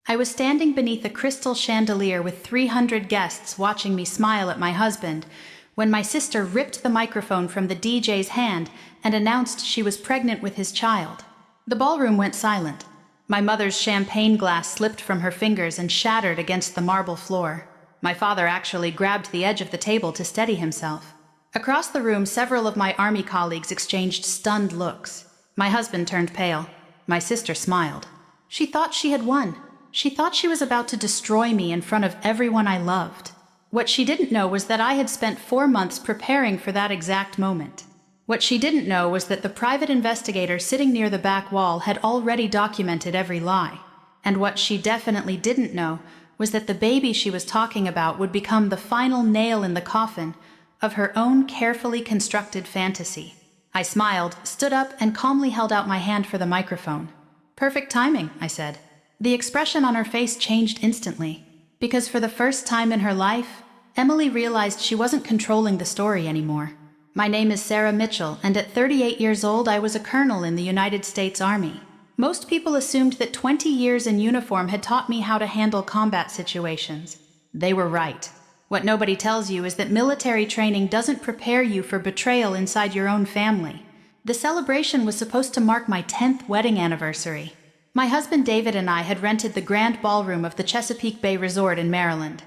I was standing beneath a crystal chandelier with 300 guests watching me smile at my husband when my sister ripped the microphone from the DJ's hand and announced she was pregnant with his child. The ballroom went silent. My mother's champagne glass slipped from her fingers and shattered against the marble floor. My father actually grabbed the edge of the table to steady himself. Across the room, several of my army colleagues exchanged stunned looks. My husband turned pale. My sister smiled. She thought she had won. She thought she was about to destroy me in front of everyone I loved. What she didn't know was that I had spent 4 months preparing for that exact moment. What she didn't know was that the private investigator sitting near the back wall had already documented every lie. And what she definitely didn't know was that the baby she was talking about would become the final nail in the coffin of her own carefully constructed fantasy. I smiled, stood up, and calmly held out my hand for the microphone. "Perfect timing," I said. The expression on her face changed instantly, because for the first time in her life, Emily realized she wasn't controlling the story anymore. My name is Sarah Mitchell, and at 38 years old, I was a colonel in the United States Army. Most people assumed that 20 years in uniform had taught me how to handle combat situations. They were right. What nobody tells you is that military training doesn't prepare you for betrayal inside your own family. The celebration was supposed to mark my 10th wedding anniversary. My husband David and I had rented the grand ballroom of the Chesapeake Bay Resort in Maryland.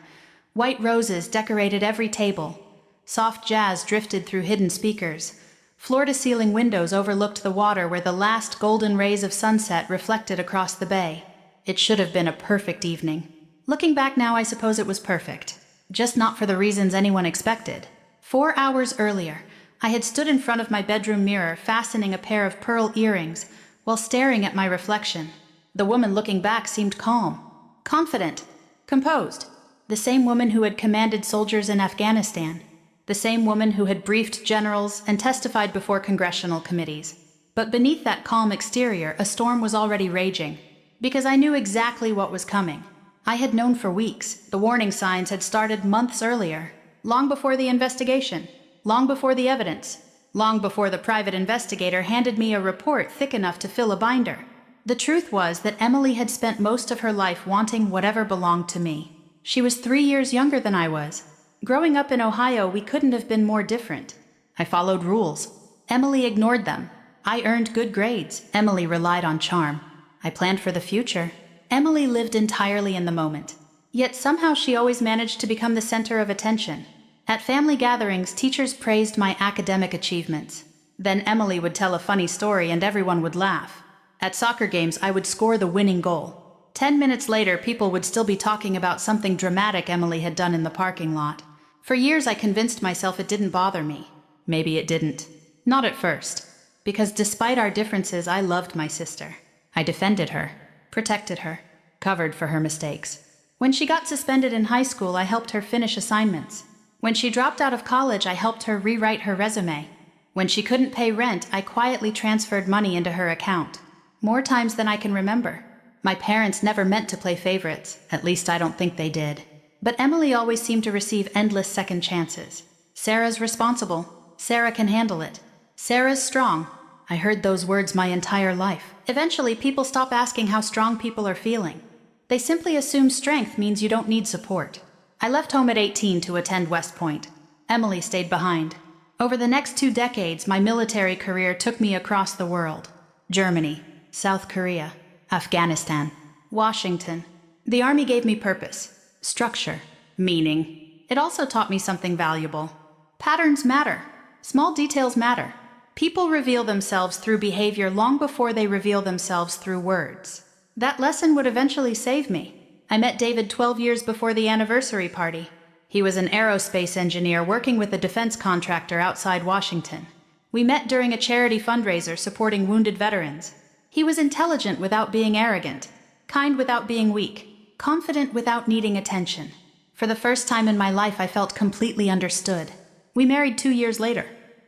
White roses decorated every table. Soft jazz drifted through hidden speakers. Floor-to-ceiling windows overlooked the water where the last golden rays of sunset reflected across the bay. It should have been a perfect evening. Looking back now, I suppose it was perfect. Just not for the reasons anyone expected. 4 hours earlier, I had stood in front of my bedroom mirror, fastening a pair of pearl earrings, while staring at my reflection. The woman looking back seemed calm, confident, composed. The same woman who had commanded soldiers in Afghanistan. The same woman who had briefed generals and testified before congressional committees. But beneath that calm exterior, a storm was already raging. Because I knew exactly what was coming. I had known for weeks. The warning signs had started months earlier. Long before the investigation. Long before the evidence. Long before the private investigator handed me a report thick enough to fill a binder. The truth was that Emily had spent most of her life wanting whatever belonged to me. She was 3 years younger than I was. Growing up in Ohio, we couldn't have been more different. I followed rules. Emily ignored them. I earned good grades. Emily relied on charm. I planned for the future. Emily lived entirely in the moment. Yet somehow she always managed to become the center of attention. At family gatherings, teachers praised my academic achievements. Then Emily would tell a funny story and everyone would laugh. At soccer games, I would score the winning goal. 10 minutes later, people would still be talking about something dramatic Emily had done in the parking lot. For years, I convinced myself it didn't bother me. Maybe it didn't. Not at first. Because despite our differences, I loved my sister. I defended her, protected her, covered for her mistakes. When she got suspended in high school, I helped her finish assignments. When she dropped out of college, I helped her rewrite her resume. When she couldn't pay rent, I quietly transferred money into her account. More times than I can remember. My parents never meant to play favorites. At least I don't think they did. But Emily always seemed to receive endless second chances. Sarah's responsible. Sarah can handle it. Sarah's strong. I heard those words my entire life. Eventually, people stop asking how strong people are feeling. They simply assume strength means you don't need support. I left home at 18 to attend West Point. Emily stayed behind. Over the next 2 decades, my military career took me across the world. Germany, South Korea, Afghanistan, Washington. The Army gave me purpose, structure, meaning. It also taught me something valuable. Patterns matter. Small details matter. People reveal themselves through behavior long before they reveal themselves through words. That lesson would eventually save me. I met David 12 years before the anniversary party. He was an aerospace engineer working with a defense contractor outside Washington. We met during a charity fundraiser supporting wounded veterans. He was intelligent without being arrogant, kind without being weak, confident without needing attention. For the first time in my life, I felt completely understood. We married 2 years later.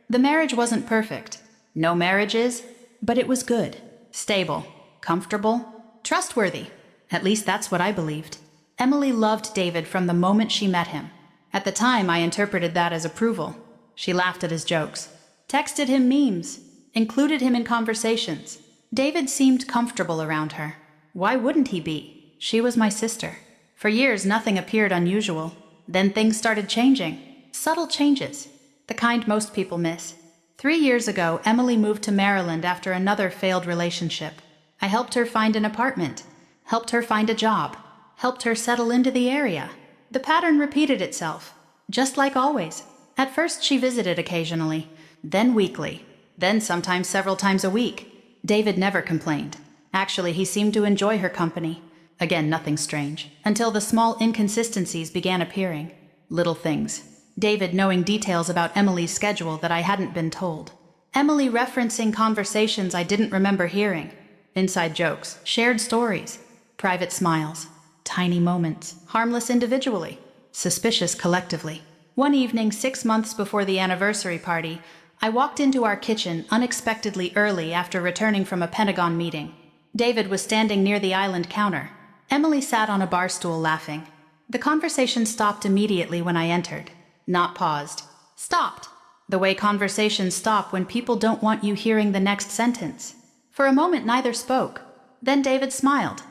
The marriage wasn't perfect. No marriage is, but it was good, stable, comfortable, trustworthy. At least that's what I believed. Emily loved David from the moment she met him. At the time, I interpreted that as approval. She laughed at his jokes, texted him memes, included him in conversations. David seemed comfortable around her. Why wouldn't he be? She was my sister. For years, nothing appeared unusual. Then things started changing. Subtle changes. The kind most people miss. 3 years ago, Emily moved to Maryland after another failed relationship. I helped her find an apartment, helped her find a job, helped her settle into the area. The pattern repeated itself, just like always. At first, she visited occasionally, then weekly, then sometimes several times a week. David never complained. Actually, he seemed to enjoy her company. Again, nothing strange, until the small inconsistencies began appearing. Little things. David knowing details about Emily's schedule that I hadn't been told. Emily referencing conversations I didn't remember hearing. Inside jokes, shared stories, private smiles, tiny moments, harmless individually, suspicious collectively. One evening, 6 months before the anniversary party, I walked into our kitchen unexpectedly early after returning from a Pentagon meeting. David was standing near the island counter. Emily sat on a bar stool laughing. The conversation stopped immediately when I entered. Not paused. Stopped. The way conversations stop when people don't want you hearing the next sentence. For a moment, neither spoke. Then David smiled.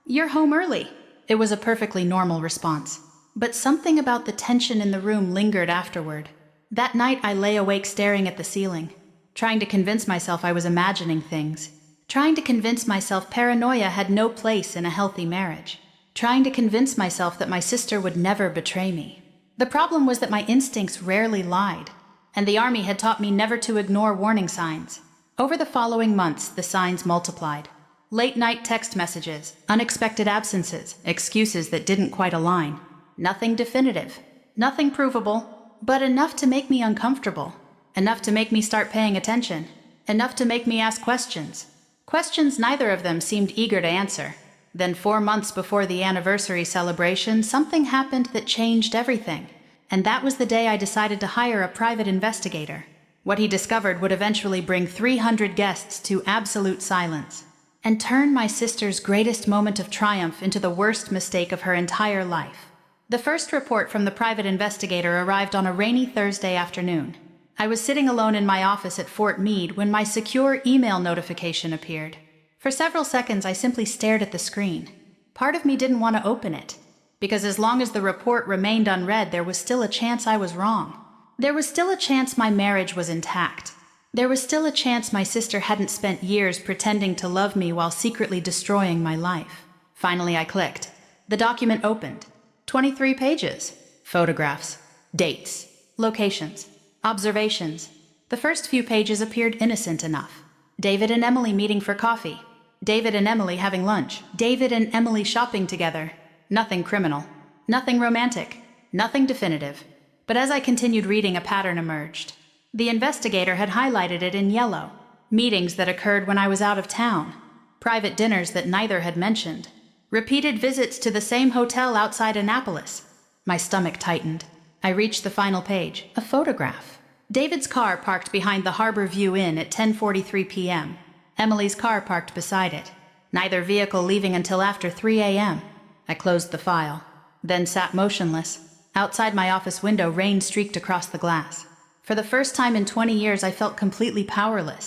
"You're home early." It was a perfectly normal response. But something about the tension in the room lingered afterward. That night, I lay awake staring at the ceiling, trying to convince myself I was imagining things. Trying to convince myself paranoia had no place in a healthy marriage. Trying to convince myself that my sister would never betray me. The problem was that my instincts rarely lied, and the army had taught me never to ignore warning signs. Over the following months, the signs multiplied. Late-night text messages, unexpected absences, excuses that didn't quite align. Nothing definitive, nothing provable, but enough to make me uncomfortable. Enough to make me start paying attention. Enough to make me ask questions. Questions neither of them seemed eager to answer. Then 4 months before the anniversary celebration, something happened that changed everything. And that was the day I decided to hire a private investigator. What he discovered would eventually bring 300 guests to absolute silence, and turn my sister's greatest moment of triumph into the worst mistake of her entire life. The first report from the private investigator arrived on a rainy Thursday afternoon. I was sitting alone in my office at Fort Meade when my secure email notification appeared. For several seconds, I simply stared at the screen. Part of me didn't want to open it, because as long as the report remained unread, there was still a chance I was wrong. There was still a chance my marriage was intact. There was still a chance my sister hadn't spent years pretending to love me while secretly destroying my life. Finally, I clicked. The document opened. 23 pages. Photographs. Dates. Locations. Observations. The first few pages appeared innocent enough. David and Emily meeting for coffee. David and Emily having lunch. David and Emily shopping together. Nothing criminal. Nothing romantic. Nothing definitive. But as I continued reading, a pattern emerged. The investigator had highlighted it in yellow. Meetings that occurred when I was out of town. Private dinners that neither had mentioned. Repeated visits to the same hotel outside Annapolis. My stomach tightened. I reached the final page. A photograph. David's car parked behind the Harbor View Inn at 10:43 p.m. Emily's car parked beside it. Neither vehicle leaving until after 3 a.m. I closed the file, then sat motionless. Outside my office window, rain streaked across the glass. For the first time in 20 years, I felt completely powerless.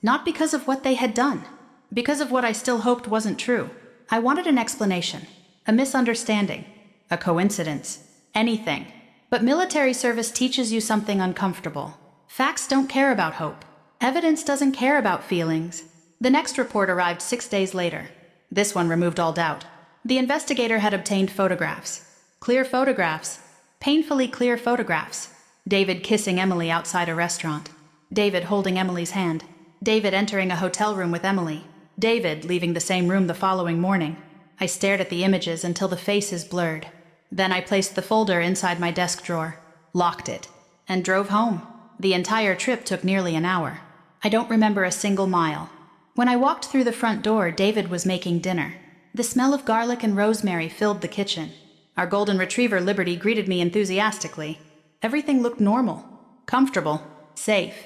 Not because of what they had done. Because of what I still hoped wasn't true. I wanted an explanation. A misunderstanding. A coincidence. Anything. But military service teaches you something uncomfortable. Facts don't care about hope. Evidence doesn't care about feelings. The next report arrived 6 days later. This one removed all doubt. The investigator had obtained photographs. Clear photographs. Painfully clear photographs. David kissing Emily outside a restaurant. David holding Emily's hand. David entering a hotel room with Emily. David leaving the same room the following morning. I stared at the images until the faces blurred. Then I placed the folder inside my desk drawer, locked it, and drove home. The entire trip took nearly an hour. I don't remember a single mile. When I walked through the front door, David was making dinner. The smell of garlic and rosemary filled the kitchen. Our golden retriever, Liberty, greeted me enthusiastically. Everything looked normal, comfortable, safe.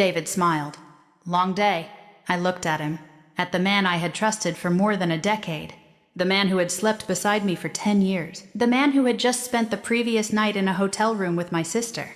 David smiled. Long day. I looked at him, at the man I had trusted for more than a decade. The man who had slept beside me for 10 years. The man who had just spent the previous night in a hotel room with my sister.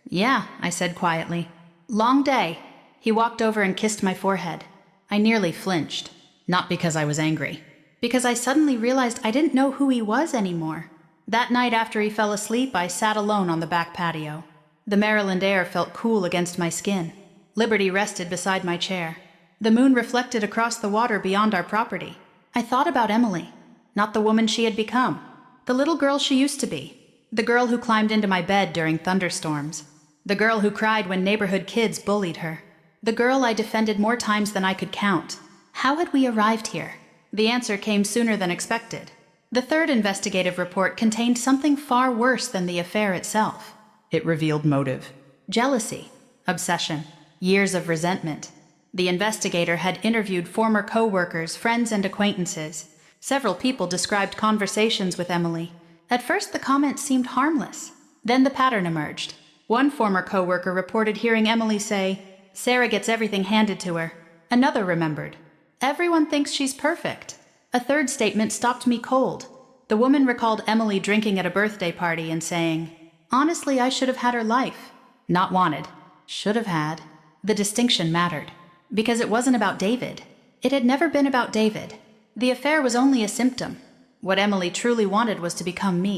Yeah, I said quietly. Long day. He walked over and kissed my forehead. I nearly flinched. Not because I was angry. Because I suddenly realized I didn't know who he was anymore. That night after he fell asleep, I sat alone on the back patio. The Maryland air felt cool against my skin. Liberty rested beside my chair. The moon reflected across the water beyond our property. I thought about Emily, not the woman she had become, the little girl she used to be, the girl who climbed into my bed during thunderstorms, the girl who cried when neighborhood kids bullied her, the girl I defended more times than I could count. How had we arrived here? The answer came sooner than expected. The third investigative report contained something far worse than the affair itself. It revealed motive. Jealousy. Obsession. Years of resentment. The investigator had interviewed former co-workers, friends, and acquaintances. Several people described conversations with Emily. At first, the comments seemed harmless. Then the pattern emerged. One former co-worker reported hearing Emily say, "Sarah gets everything handed to her." Another remembered, "Everyone thinks she's perfect." A third statement stopped me cold. The woman recalled Emily drinking at a birthday party and saying, "Honestly, I should have had her life." Not wanted. Should have had. The distinction mattered. Because it wasn't about David. It had never been about David. The affair was only a symptom. What Emily truly wanted was to become me.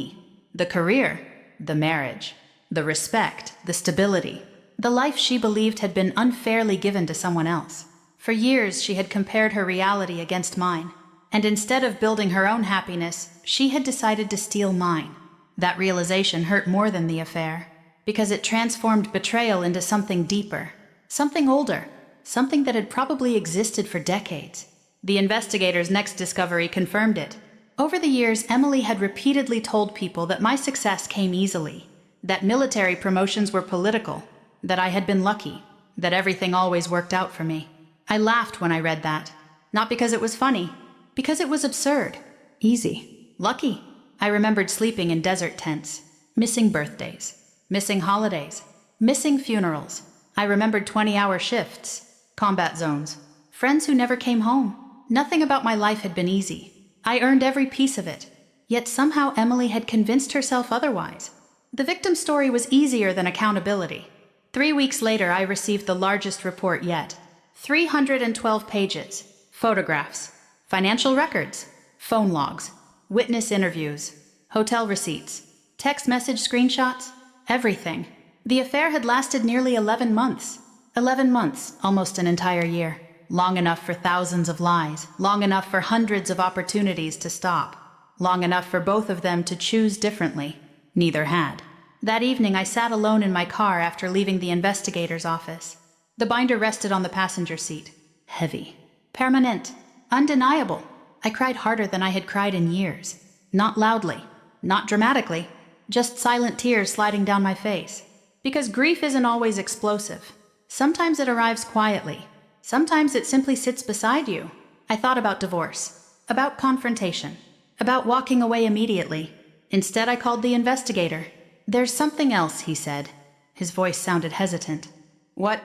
The career, the marriage, the respect, the stability, the life she believed had been unfairly given to someone else. For years, she had compared her reality against mine. And instead of building her own happiness, she had decided to steal mine. That realization hurt more than the affair, because it transformed betrayal into something deeper, something older, something that had probably existed for decades. The investigator's next discovery confirmed it. Over the years, Emily had repeatedly told people that my success came easily, that military promotions were political, that I had been lucky, that everything always worked out for me. I laughed when I read that, not because it was funny, because it was absurd. Easy. Lucky. I remembered sleeping in desert tents, missing birthdays, missing holidays, missing funerals. I remembered 20-hour shifts, combat zones, friends who never came home. Nothing about my life had been easy. I earned every piece of it. Yet somehow Emily had convinced herself otherwise. The victim's story was easier than accountability. 3 weeks later, I received the largest report yet. 312 pages. Photographs, financial records, phone logs, witness interviews, hotel receipts, text message screenshots, everything. The affair had lasted nearly 11 months. 11 months, almost an entire year. Long enough for thousands of lies, long enough for hundreds of opportunities to stop, long enough for both of them to choose differently. Neither had. That evening, I sat alone in my car after leaving the investigator's office. The binder rested on the passenger seat. Heavy. Permanent. Undeniable. I cried harder than I had cried in years. Not loudly. Not dramatically. Just silent tears sliding down my face. Because grief isn't always explosive. Sometimes it arrives quietly. Sometimes it simply sits beside you. I thought about divorce. About confrontation. About walking away immediately. Instead, I called the investigator. "There's something else," he said. His voice sounded hesitant. "What?"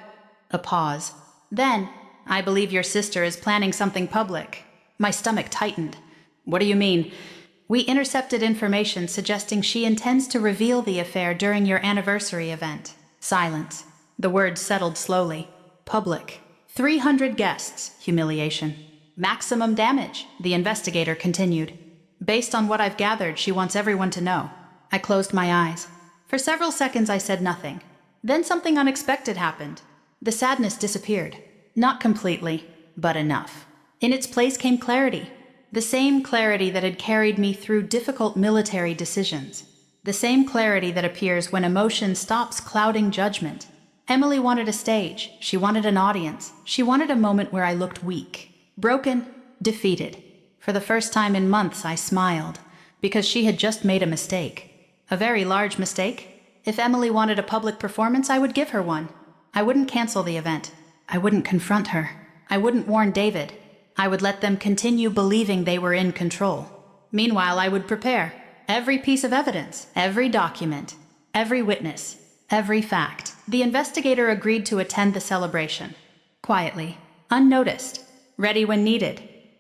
A pause. Then, "I believe your sister is planning something public." My stomach tightened. "What do you mean?" "We intercepted information suggesting she intends to reveal the affair during your anniversary event." Silence. The words settled slowly. Public. 300 guests. Humiliation. Maximum damage, the investigator continued. "Based on what I've gathered, she wants everyone to know." I closed my eyes. For several seconds I said nothing. Then something unexpected happened. The sadness disappeared. Not completely, but enough. In its place came clarity. The same clarity that had carried me through difficult military decisions. The same clarity that appears when emotion stops clouding judgment. Emily wanted a stage. She wanted an audience. She wanted a moment where I looked weak, broken, defeated. For the first time in months, I smiled, because she had just made a mistake. A very large mistake. If Emily wanted a public performance, I would give her one. I wouldn't cancel the event. I wouldn't confront her. I wouldn't warn David. I would let them continue believing they were in control. Meanwhile, I would prepare every piece of evidence, every document, every witness, every fact. The investigator agreed to attend the celebration. Quietly, unnoticed, ready when needed.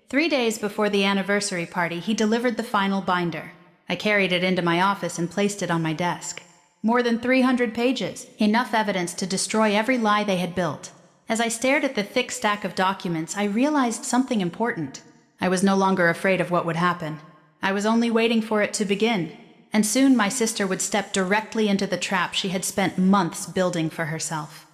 3 days before the anniversary party, he delivered the final binder. I carried it into my office and placed it on my desk. More than 300 pages, enough evidence to destroy every lie they had built. As I stared at the thick stack of documents, I realized something important. I was no longer afraid of what would happen. I was only waiting for it to begin, and soon my sister would step directly into the trap she had spent months building for herself.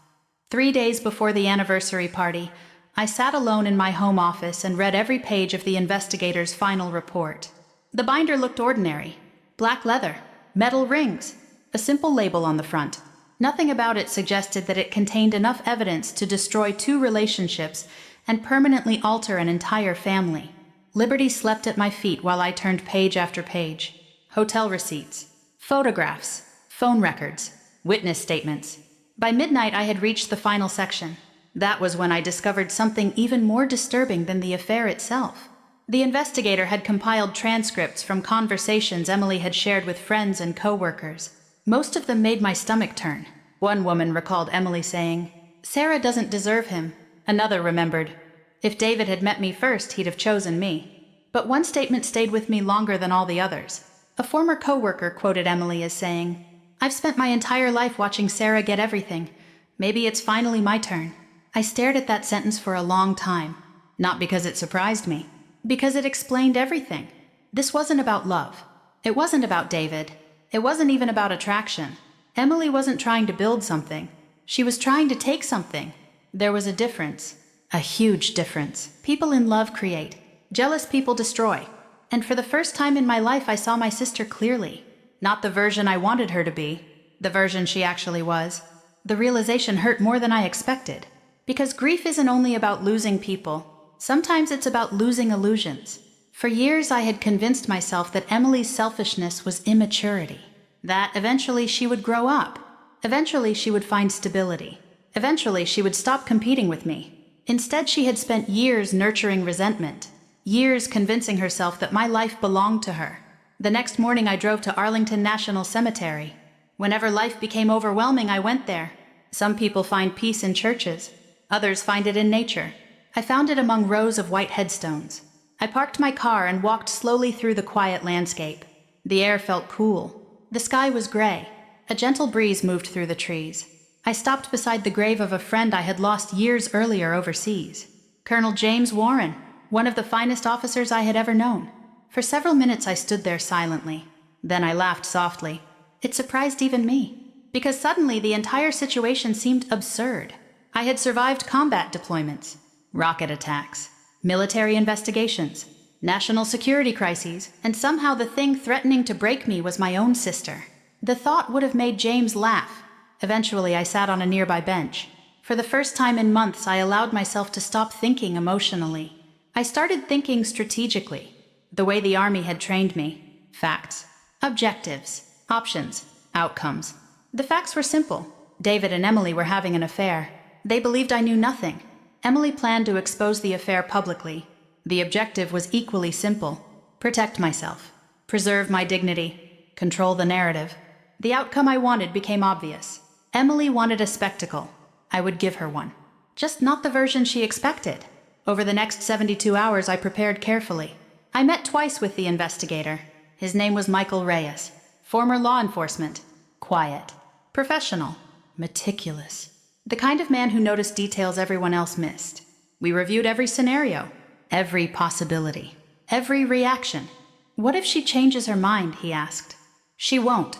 3 days before the anniversary party, I sat alone in my home office and read every page of the investigator's final report. The binder looked ordinary. Black leather, metal rings, a simple label on the front. Nothing about it suggested that it contained enough evidence to destroy 2 relationships and permanently alter an entire family. Liberty slept at my feet while I turned page after page. Hotel receipts, photographs, phone records, witness statements. By midnight, I had reached the final section. That was when I discovered something even more disturbing than the affair itself. The investigator had compiled transcripts from conversations Emily had shared with friends and co-workers. Most of them made my stomach turn. One woman recalled Emily saying, "Sarah doesn't deserve him." Another remembered, "If David had met me first, he'd have chosen me." But one statement stayed with me longer than all the others. A former co-worker quoted Emily as saying, "I've spent my entire life watching Sarah get everything. Maybe it's finally my turn." I stared at that sentence for a long time, not because it surprised me, because it explained everything. This wasn't about love. It wasn't about David. It wasn't even about attraction. Emily wasn't trying to build something. She was trying to take something. There was a difference. A huge difference. People in love create. Jealous people destroy. And for the first time in my life, I saw my sister clearly. Not the version I wanted her to be. The version she actually was. The realization hurt more than I expected. Because grief isn't only about losing people. Sometimes it's about losing illusions. For years, I had convinced myself that Emily's selfishness was immaturity. That eventually she would grow up. Eventually she would find stability. Eventually she would stop competing with me. Instead, she had spent years nurturing resentment. Years convincing herself that my life belonged to her. The next morning I drove to Arlington National Cemetery. Whenever life became overwhelming, I went there. Some people find peace in churches. Others find it in nature. I found it among rows of white headstones. I parked my car and walked slowly through the quiet landscape. The air felt cool. The sky was gray. A gentle breeze moved through the trees. I stopped beside the grave of a friend I had lost years earlier overseas. Colonel James Warren, one of the finest officers I had ever known. For several minutes I stood there silently. Then I laughed softly. It surprised even me, because suddenly the entire situation seemed absurd. I had survived combat deployments, rocket attacks, military investigations, national security crises, and somehow the thing threatening to break me was my own sister. The thought would have made James laugh. Eventually, I sat on a nearby bench. For the first time in months, I allowed myself to stop thinking emotionally. I started thinking strategically, the way the Army had trained me. Facts, objectives, options, outcomes. The facts were simple. David and Emily were having an affair. They believed I knew nothing. Emily planned to expose the affair publicly. The objective was equally simple: protect myself, preserve my dignity, control the narrative. The outcome I wanted became obvious. Emily wanted a spectacle. I would give her one. Just not the version she expected. Over the next 72 hours, I prepared carefully. I met twice with the investigator. His name was Michael Reyes. Former law enforcement. Quiet. Professional. Meticulous. The kind of man who noticed details everyone else missed. We reviewed every scenario, every possibility, every reaction. "What if she changes her mind?" he asked. "She won't."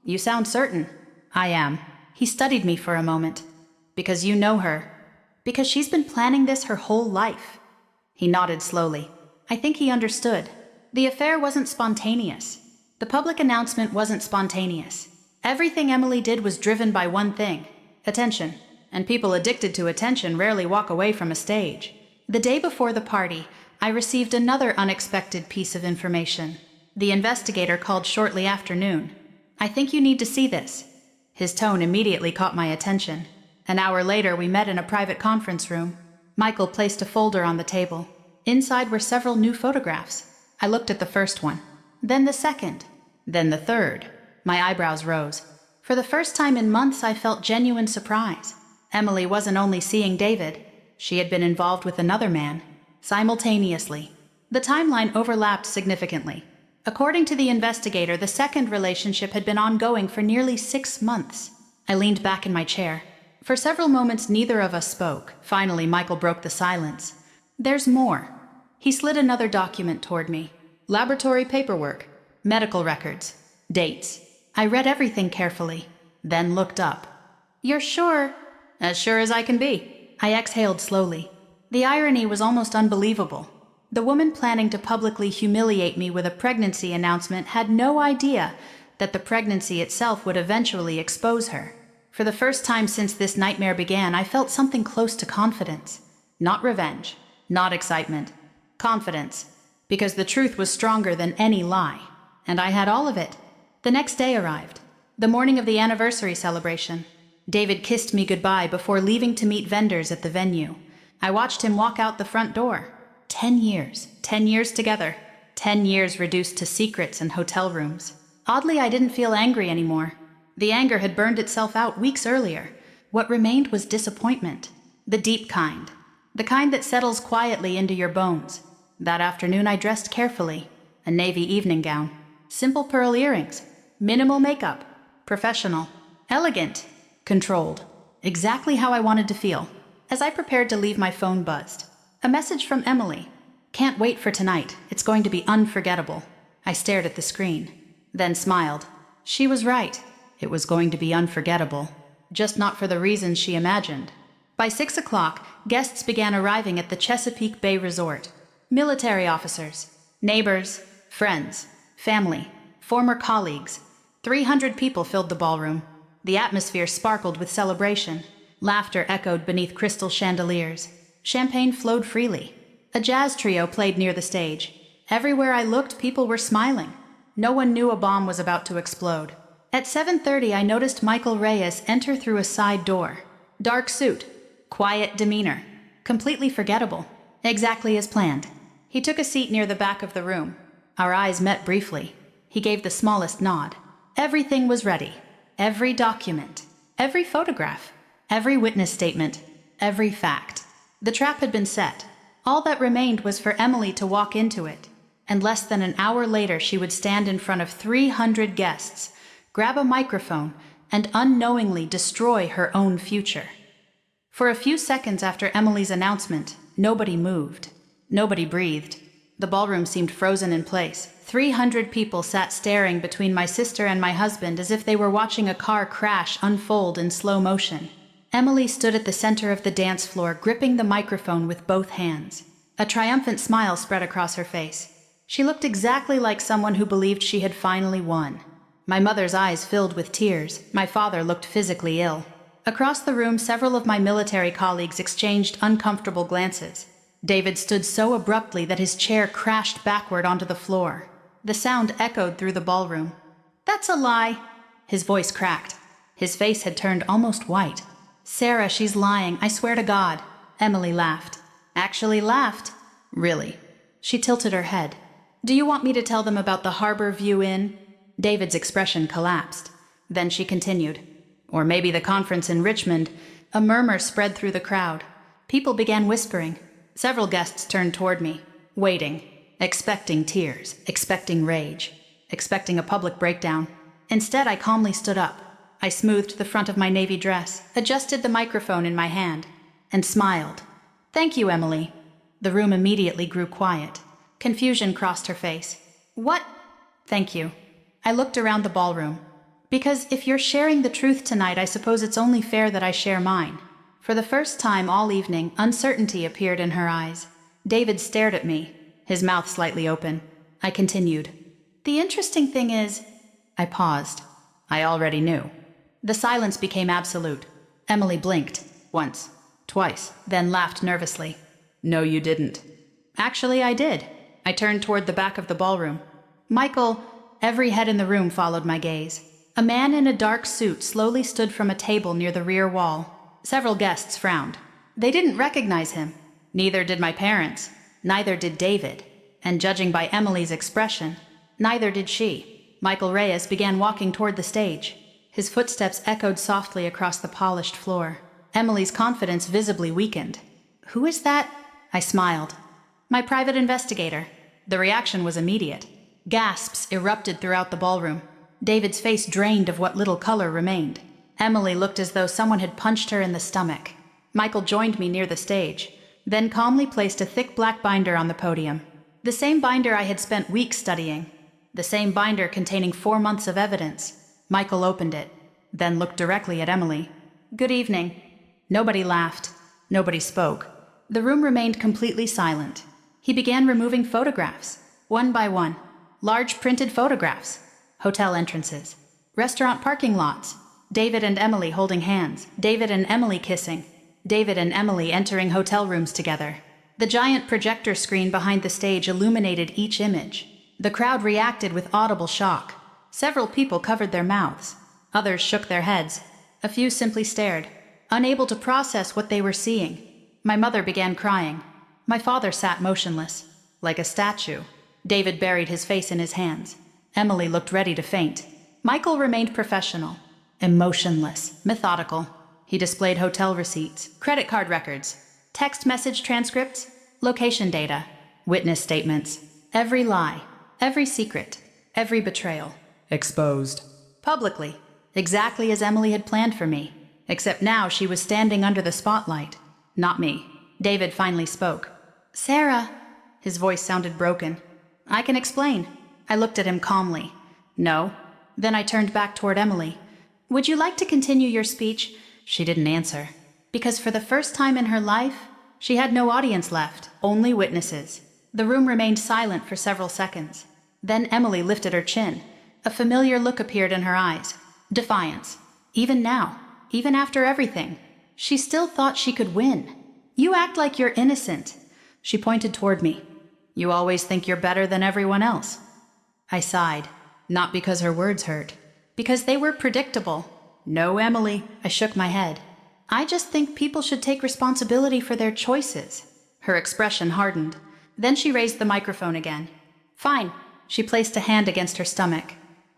"You sound certain." "I am." He studied me for a moment. "Because you know her. Because she's been planning this her whole life." He nodded slowly. I think he understood. The affair wasn't spontaneous. The public announcement wasn't spontaneous. Everything Emily did was driven by one thing: attention. And people addicted to attention rarely walk away from a stage. The day before the party, I received another unexpected piece of information. The investigator called shortly after noon. "I think you need to see this." His tone immediately caught my attention. An hour later, we met in a private conference room. Michael placed a folder on the table. Inside were several new photographs. I looked at the first one, then the second, then the third. My eyebrows rose. For the first time in months, I felt genuine surprise. Emily wasn't only seeing David. She had been involved with another man, simultaneously. The timeline overlapped significantly. According to the investigator, the second relationship had been ongoing for nearly 6 months. I leaned back in my chair. For several moments, neither of us spoke. Finally, Michael broke the silence. "There's more." He slid another document toward me. Laboratory paperwork, medical records, dates. I read everything carefully, then looked up. You're sure? As sure as I can be. I exhaled slowly. The irony was almost unbelievable. The woman planning to publicly humiliate me with a pregnancy announcement had no idea that the pregnancy itself would eventually expose her. For the first time since this nightmare began, I felt something close to confidence. Not revenge, not excitement. Confidence. Because the truth was stronger than any lie. And I had all of it. The next day arrived. The morning of the anniversary celebration. David kissed me goodbye before leaving to meet vendors at the venue. I watched him walk out the front door. 10 years. 10 years together. 10 years reduced to secrets and hotel rooms. Oddly, I didn't feel angry anymore. The anger had burned itself out weeks earlier. What remained was disappointment. The deep kind. The kind that settles quietly into your bones. That afternoon I dressed carefully. A navy evening gown. Simple pearl earrings. Minimal makeup. Professional. Elegant. Controlled. Exactly how I wanted to feel. As I prepared to leave, my phone buzzed. A message from Emily. Can't wait for tonight. It's going to be unforgettable. I stared at the screen, then smiled. She was right. It was going to be unforgettable. Just not for the reasons she imagined. By 6 o'clock, guests began arriving at the Chesapeake Bay Resort. Military officers, neighbors, friends, family, former colleagues. 300 people filled the ballroom. The atmosphere sparkled with celebration. Laughter echoed beneath crystal chandeliers. Champagne flowed freely. A jazz trio played near the stage. Everywhere I looked, people were smiling. No one knew a bomb was about to explode. At 7:30, I noticed Michael Reyes enter through a side door. Dark suit. Quiet demeanor. Completely forgettable. Exactly as planned. He took a seat near the back of the room. Our eyes met briefly. He gave the smallest nod. Everything was ready. Every document. Every photograph. Every witness statement. Every fact. The trap had been set. All that remained was for Emily to walk into it. And less than an hour later, she would stand in front of 300 guests, grab a microphone, and unknowingly destroy her own future. For a few seconds after Emily's announcement, nobody moved. Nobody breathed. The ballroom seemed frozen in place. 300 people sat staring between my sister and my husband as if they were watching a car crash unfold in slow motion. Emily stood at the center of the dance floor, gripping the microphone with both hands. A triumphant smile spread across her face. She looked exactly like someone who believed she had finally won. My mother's eyes filled with tears. My father looked physically ill. Across the room, several of my military colleagues exchanged uncomfortable glances. David stood so abruptly that his chair crashed backward onto the floor. The sound echoed through the ballroom. "That's a lie." His voice cracked. His face had turned almost white. "Sarah, she's lying. I swear to God." Emily laughed. Actually laughed. "Really?" She tilted her head. "Do you want me to tell them about the Harbor View Inn?" David's expression collapsed. Then she continued. "Or maybe the conference in Richmond." A murmur spread through the crowd. People began whispering. Several guests turned toward me, waiting, expecting tears, expecting rage, expecting a public breakdown. Instead, I calmly stood up. I smoothed the front of my navy dress, adjusted the microphone in my hand, and smiled. "Thank you, Emily." The room immediately grew quiet. Confusion crossed her face. "What?" "Thank you." I looked around the ballroom. "Because if you're sharing the truth tonight, I suppose it's only fair that I share mine." For the first time all evening, uncertainty appeared in her eyes. David stared at me, his mouth slightly open. I continued. "The interesting thing is—" I paused. I already knew. The silence became absolute. Emily blinked, once, twice, then laughed nervously. "No, you didn't." "Actually, I did." I turned toward the back of the ballroom. "Michael—" Every head in the room followed my gaze. A man in a dark suit slowly stood from a table near the rear wall. Several guests frowned. They didn't recognize him. Neither did my parents. Neither did David. And judging by Emily's expression, neither did she. Michael Reyes began walking toward the stage. His footsteps echoed softly across the polished floor. Emily's confidence visibly weakened. "Who is that?" I smiled. "My private investigator." The reaction was immediate. Gasps erupted throughout the ballroom. David's face drained of what little color remained. Emily looked as though someone had punched her in the stomach. Michael joined me near the stage. then calmly placed a thick black binder on the podium. The same binder I had spent weeks studying. The same binder containing 4 months of evidence. Michael opened it, then looked directly at Emily. "Good evening." Nobody laughed. Nobody spoke. The room remained completely silent. He began removing photographs, one by one. Large printed photographs. Hotel entrances. Restaurant parking lots. David and Emily holding hands. David and Emily kissing. David and Emily entering hotel rooms together. The giant projector screen behind the stage illuminated each image. The crowd reacted with audible shock. Several people covered their mouths. Others shook their heads. A few simply stared, unable to process what they were seeing. My mother began crying. My father sat motionless, like a statue. David buried his face in his hands. Emily looked ready to faint. Michael remained professional, emotionless, methodical. He displayed hotel receipts, credit card records, text message transcripts, location data, witness statements. Every lie, every secret, every betrayal. Exposed. Publicly, exactly as Emily had planned for me. Except now she was standing under the spotlight. Not me. David finally spoke. "Sarah." His voice sounded broken. "I can explain." I looked at him calmly. "No." Then I turned back toward Emily. "Would you like to continue your speech?" She didn't answer. Because for the first time in her life, she had no audience left, only witnesses. The room remained silent for several seconds. Then Emily lifted her chin. A familiar look appeared in her eyes. Defiance. Even now, even after everything, she still thought she could win. "You act like you're innocent." She pointed toward me. "You always think you're better than everyone else." I sighed. Not because her words hurt. Because they were predictable. "No, Emily." I shook my head. "I just think people should take responsibility for their choices." Her expression hardened. Then she raised the microphone again. "Fine." She placed a hand against her stomach.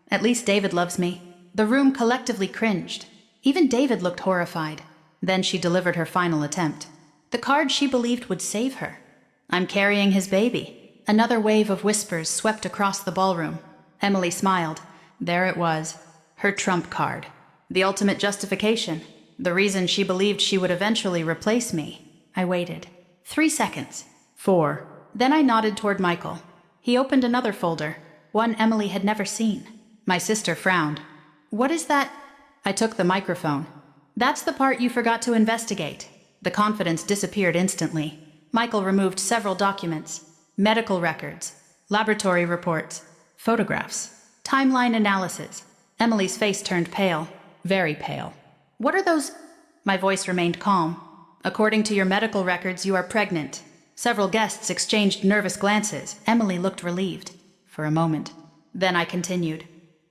"At least David loves me." The room collectively cringed. Even David looked horrified. Then she delivered her final attempt. The card she believed would save her. "I'm carrying his baby." Another wave of whispers swept across the ballroom. Emily smiled. There it was. Her trump card. The ultimate justification. The reason she believed she would eventually replace me. I waited. 3 seconds. 4. Then I nodded toward Michael. He opened another folder, one Emily had never seen. My sister frowned. "What is that?" I took the microphone. "That's the part you forgot to investigate." The confidence disappeared instantly. Michael removed several documents. Medical records, laboratory reports, photographs, timeline analysis. Emily's face turned pale, very pale. "What are those?" My voice remained calm. "According to your medical records, you are pregnant." Several guests exchanged nervous glances. Emily looked relieved. For a moment. Then I continued.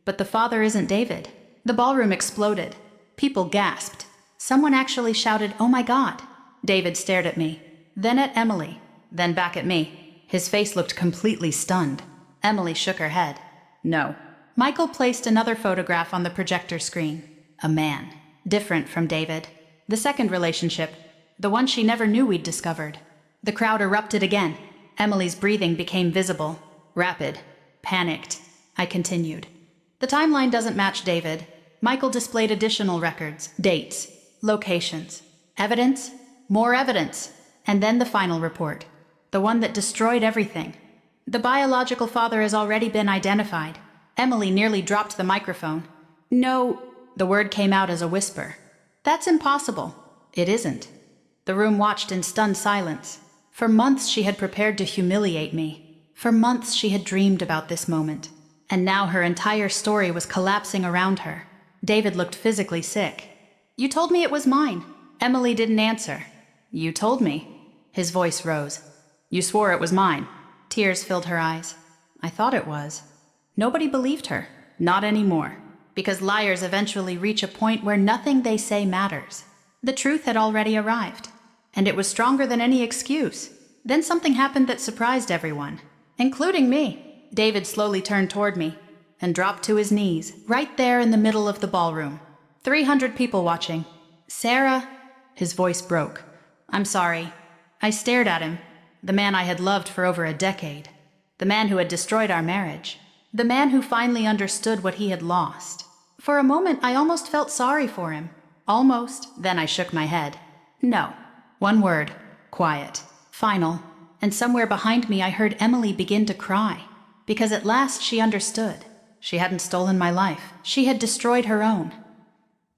"But the father isn't David." The ballroom exploded. People gasped. Someone actually shouted, "Oh my God!" David stared at me, then at Emily, then back at me. His face looked completely stunned. Emily shook her head. "No." Michael placed another photograph on the projector screen. A man. Different from David. The second relationship. The one she never knew we'd discovered. The crowd erupted again. Emily's breathing became visible. Rapid. Panicked. I continued. "The timeline doesn't match David." Michael displayed additional records, dates, locations, evidence, more evidence, and then the final report. The one that destroyed everything. "The biological father has already been identified." Emily nearly dropped the microphone. "No." The word came out as a whisper. "That's impossible." "It isn't." The room watched in stunned silence. For months she had prepared to humiliate me. For months she had dreamed about this moment. And now her entire story was collapsing around her. David looked physically sick. "You told me it was mine." Emily didn't answer. "You told me." His voice rose. "You swore it was mine." Tears filled her eyes. I thought it was. Nobody believed her. Not anymore. Because liars eventually reach a point where nothing they say matters. The truth had already arrived. And it was stronger than any excuse. Then something happened that surprised everyone. Including me. David slowly turned toward me and dropped to his knees, right there in the middle of the ballroom. 300 people watching. "Sarah." His voice broke. "I'm sorry." I stared at him. The man I had loved for over a decade. The man who had destroyed our marriage. The man who finally understood what he had lost. For a moment, I almost felt sorry for him. Almost. Then I shook my head. "No." One word. Quiet. Final. And somewhere behind me I heard Emily begin to cry. Because at last she understood. She hadn't stolen my life. She had destroyed her own.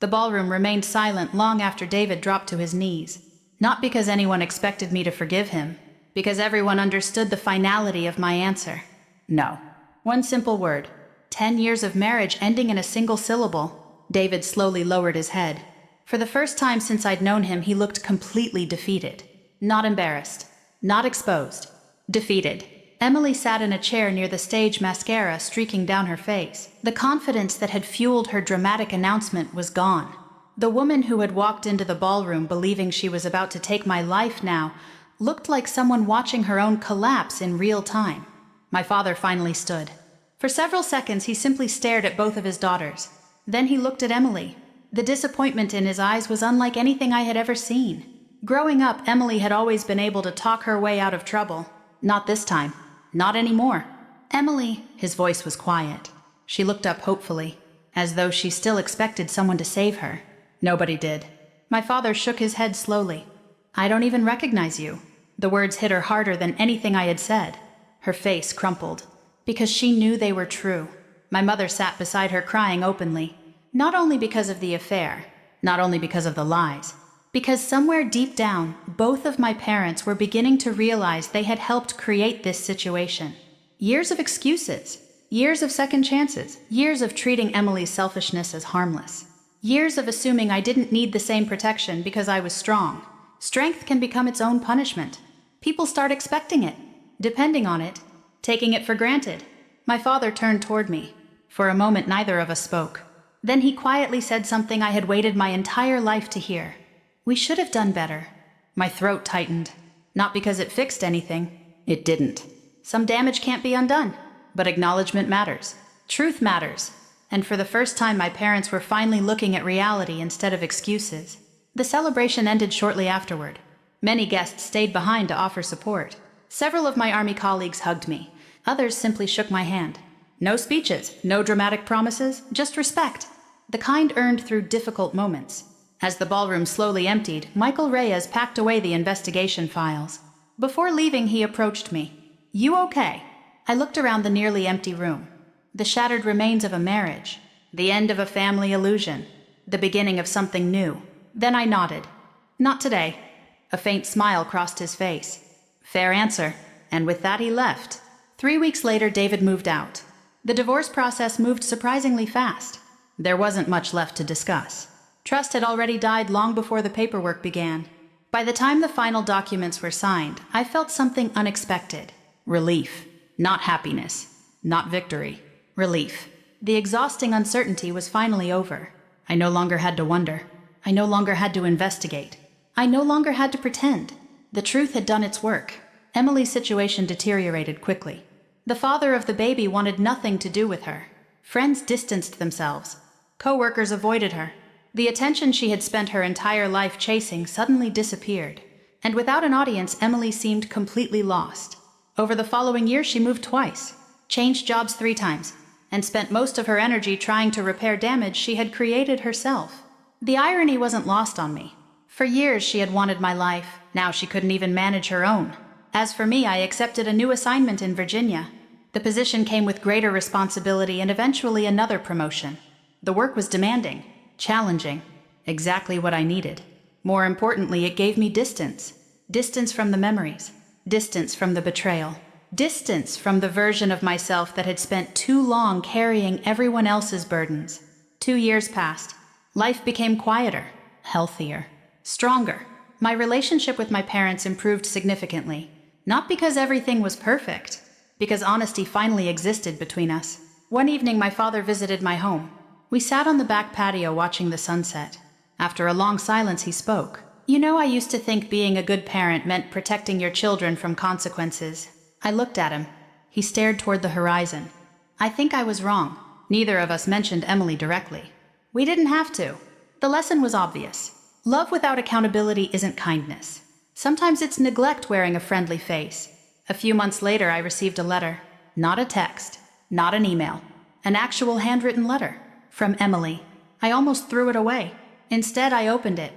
The ballroom remained silent long after David dropped to his knees. Not because anyone expected me to forgive him. Because everyone understood the finality of my answer. No. One simple word. 10 years of marriage ending in a single syllable. David slowly lowered his head. For the first time since I'd known him, he looked completely defeated. Not embarrassed. Not exposed. Defeated. Emily sat in a chair near the stage, mascara streaking down her face. The confidence that had fueled her dramatic announcement was gone. The woman who had walked into the ballroom believing she was about to take my life now looked like someone watching her own collapse in real time. My father finally stood. For several seconds he simply stared at both of his daughters. Then he looked at Emily. The disappointment in his eyes was unlike anything I had ever seen. Growing up, Emily had always been able to talk her way out of trouble. Not this time. Not anymore. Emily, his voice was quiet. She looked up hopefully, as though she still expected someone to save her. Nobody did. My father shook his head slowly. I don't even recognize you. The words hit her harder than anything I had said. Her face crumpled, because she knew they were true. My mother sat beside her crying openly, not only because of the affair, not only because of the lies, because somewhere deep down, both of my parents were beginning to realize they had helped create this situation. Years of excuses, years of second chances, years of treating Emily's selfishness as harmless, years of assuming I didn't need the same protection because I was strong. Strength can become its own punishment. People start expecting it, depending on it, taking it for granted. My father turned toward me. For a moment, neither of us spoke. Then he quietly said something I had waited my entire life to hear. We should have done better. My throat tightened. Not because it fixed anything. It didn't. Some damage can't be undone. But acknowledgement matters. Truth matters. And for the first time, my parents were finally looking at reality instead of excuses. The celebration ended shortly afterward. Many guests stayed behind to offer support. Several of my army colleagues hugged me. Others simply shook my hand. No speeches, no dramatic promises, just respect. The kind earned through difficult moments. As the ballroom slowly emptied, Michael Reyes packed away the investigation files. Before leaving, he approached me. You okay? I looked around the nearly empty room. The shattered remains of a marriage. The end of a family illusion. The beginning of something new. Then I nodded. Not today. A faint smile crossed his face. Fair answer. And with that he left. 3 weeks later, David moved out. The divorce process moved surprisingly fast. There wasn't much left to discuss. Trust had already died long before the paperwork began. By the time the final documents were signed, I felt something unexpected. Relief. Not happiness. Not victory. Relief. The exhausting uncertainty was finally over. I no longer had to wonder. I no longer had to investigate. I no longer had to pretend. The truth had done its work. Emily's situation deteriorated quickly. The father of the baby wanted nothing to do with her. Friends distanced themselves. Co-workers avoided her. The attention she had spent her entire life chasing suddenly disappeared. And without an audience, Emily seemed completely lost. Over the following year, she moved twice, changed jobs 3 times, and spent most of her energy trying to repair damage she had created herself. The irony wasn't lost on me. For years, she had wanted my life. Now she couldn't even manage her own. As for me, I accepted a new assignment in Virginia. The position came with greater responsibility and eventually another promotion. The work was demanding, challenging, exactly what I needed. More importantly, it gave me distance. Distance from the memories. Distance from the betrayal. Distance from the version of myself that had spent too long carrying everyone else's burdens. 2 years passed. Life became quieter, healthier, stronger. My relationship with my parents improved significantly. Not because everything was perfect, because honesty finally existed between us. One evening, my father visited my home. We sat on the back patio watching the sunset. After a long silence, he spoke. You know, I used to think being a good parent meant protecting your children from consequences. I looked at him. He stared toward the horizon. I think I was wrong. Neither of us mentioned Emily directly. We didn't have to. The lesson was obvious. Love without accountability isn't kindness. Sometimes it's neglect wearing a friendly face. A few months later, I received a letter. Not a text. Not an email. An actual handwritten letter. From Emily. I almost threw it away. Instead, I opened it.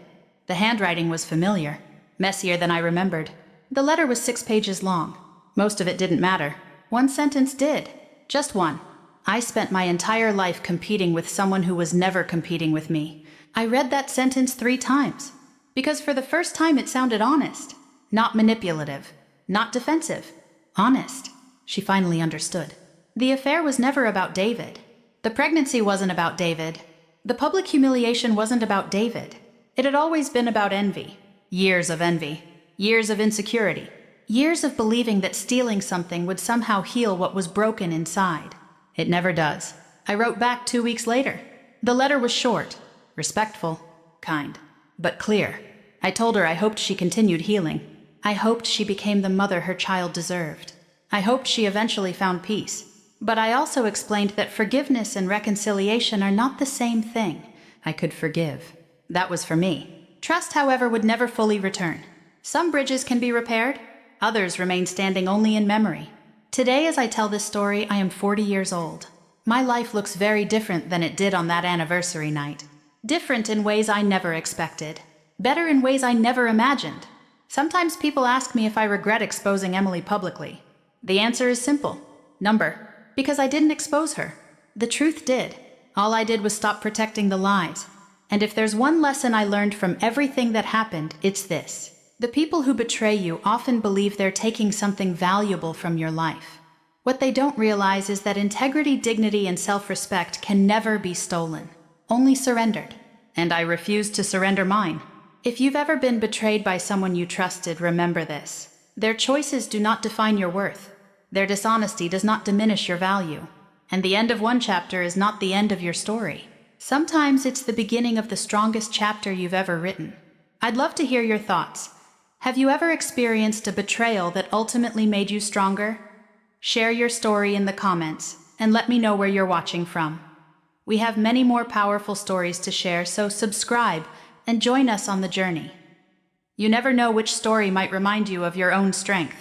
The handwriting was familiar. Messier than I remembered. The letter was 6 pages long. Most of it didn't matter. One sentence did. Just one. I spent my entire life competing with someone who was never competing with me. I read that sentence 3 times. Because for the first time it sounded honest. Not manipulative. Not defensive. Honest. She finally understood. The affair was never about David. The pregnancy wasn't about David. The public humiliation wasn't about David. It had always been about envy. Years of envy. Years of insecurity. Years of believing that stealing something would somehow heal what was broken inside. It never does. I wrote back 2 weeks later. The letter was short, respectful, kind, but clear. I told her I hoped she continued healing. I hoped she became the mother her child deserved. I hoped she eventually found peace. But I also explained that forgiveness and reconciliation are not the same thing. I could forgive. That was for me. Trust, however, would never fully return. Some bridges can be repaired. Others remain standing only in memory. Today, as I tell this story, I am 40 years old. My life looks very different than it did on that anniversary night. Different in ways I never expected. Better in ways I never imagined. Sometimes people ask me if I regret exposing Emily publicly. The answer is simple. Number. Because I didn't expose her. The truth did. All I did was stop protecting the lies. And if there's one lesson I learned from everything that happened, it's this. The people who betray you often believe they're taking something valuable from your life. What they don't realize is that integrity, dignity, and self-respect can never be stolen. Only surrendered. And I refuse to surrender mine. If you've ever been betrayed by someone you trusted, remember this. Their choices do not define your worth. Their dishonesty does not diminish your value. And the end of one chapter is not the end of your story. Sometimes it's the beginning of the strongest chapter you've ever written. I'd love to hear your thoughts. Have you ever experienced a betrayal that ultimately made you stronger? Share your story in the comments and let me know where you're watching from. We have many more powerful stories to share, so subscribe and join us on the journey. You never know which story might remind you of your own strength.